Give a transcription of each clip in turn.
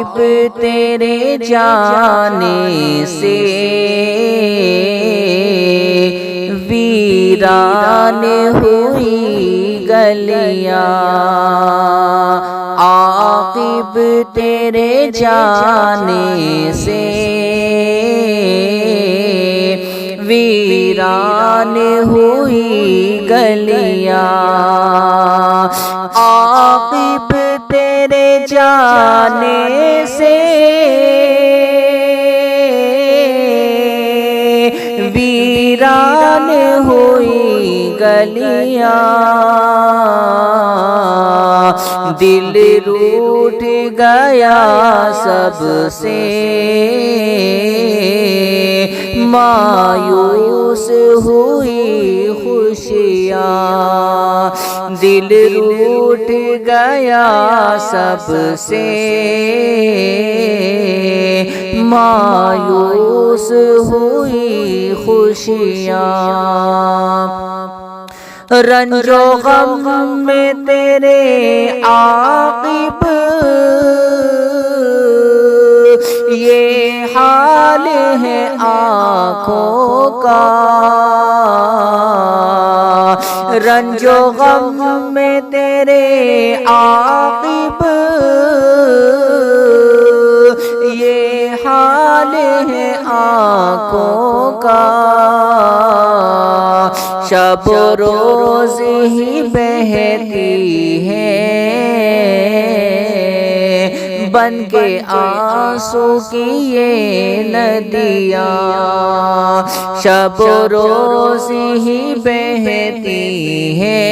عاقب تیرے جانے سے ویران ہوئی گلیاں، عاقب تیرے جانے سے ویران ہوئی گلیاں، عاقب تیرے جانے سے ویران ہوئی گلیاں، دل روٹھ گیا سب سے مایوس ہوئی خوشیاں، دل روٹھ گیا سب سے مایوس ہوئی خوشیاں، رنج و غم میں تیرے عاقب یہ حال ہے آنکھوں کا، رنج و غم میں تیرے عاقب یہ حال ہے آنکھوں کا، شب و روز ہی بہتی ہے بن کے آنسو کی یہ ندیاں، شب و روز ہی بہتی ہے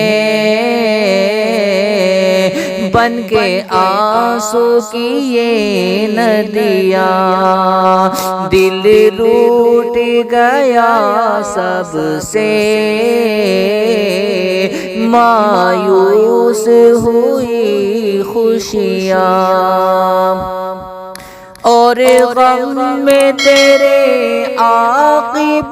بن کے آنسو کی یہ ندیاں، دل روٹھ گیا سب سے مایوس ہوئی خوشیاں، اور غم میں تیرے عاقب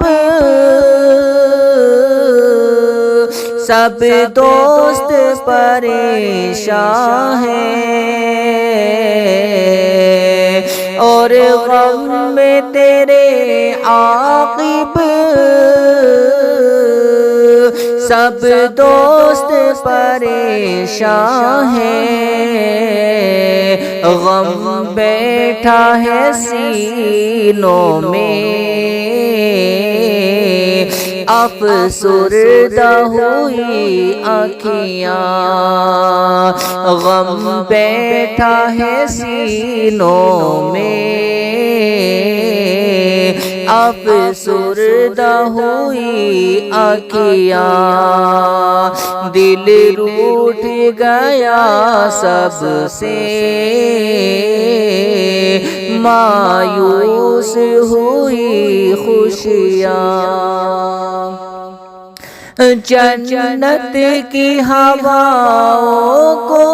سب دوست پریشان ہیں، اور غم میں تیرے عاقب سب دوست پریشان ہیں، غم بیٹھا ہے سینوں میں افسردہ ہوئی آنکھیاں، غم بیٹھا ہے سینوں میں افسردہ ہوئی آنکھیاں، دل روٹھ گیا سب سے مایوس ہوئی خوشیاں، جنت کی ہواؤں کو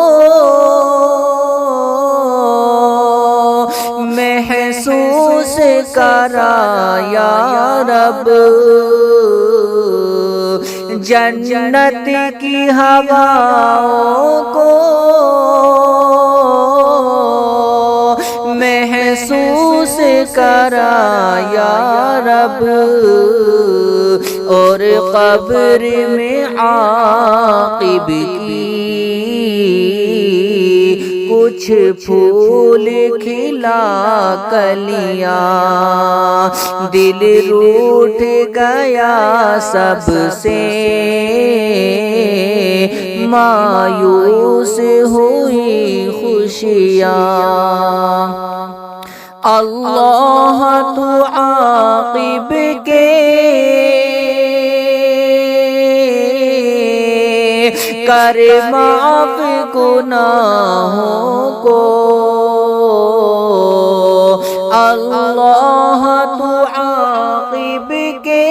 محسوس کرا یا رب، جنت کی ہواؤں کو محسوس کرا یا رب، اور قبر میں عاقب کی کچھ پھول کھلا کلیاں، دل روٹھ گیا سب سے مایوس ہوئی خوشیاں، اللہ تو عاقب کے کر معاف گناہوں کو، اللہ تو عاقب کے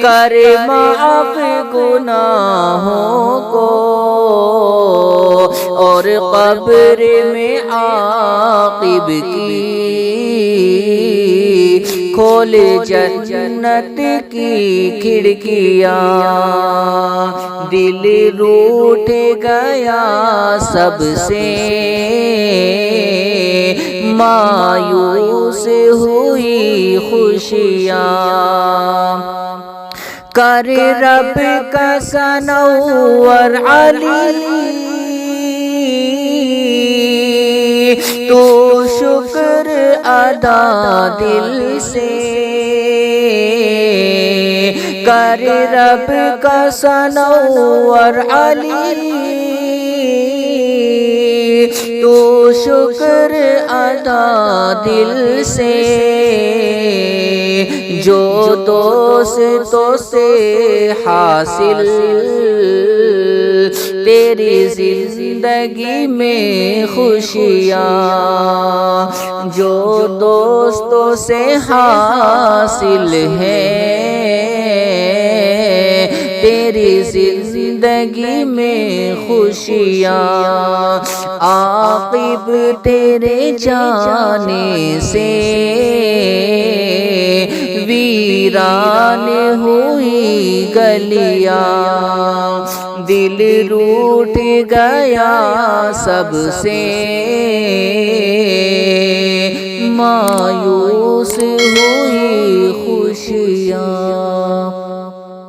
کر معاف گناہوں کو، اور قبر میں عاقب کی کھول جنت کی کھڑکیاں، دل روٹھ گیا سب سے، مایوس ہوئی خوشیاں، کر رب کا سنور علی تو شکر ادا دل سے، کر رب کا سنور علی تو شکر ادا دل سے، جو دوستوں سے حاصل تیری زندگی میں خوشیاں، جو دوستوں سے حاصل ہے تیری زندگی میں خوشیاں، عاقب تیرے جانے سے ویران ہوئی گلیاں، دل روٹھ گیا سب سے، مایوس ہوئی خوشیاں۔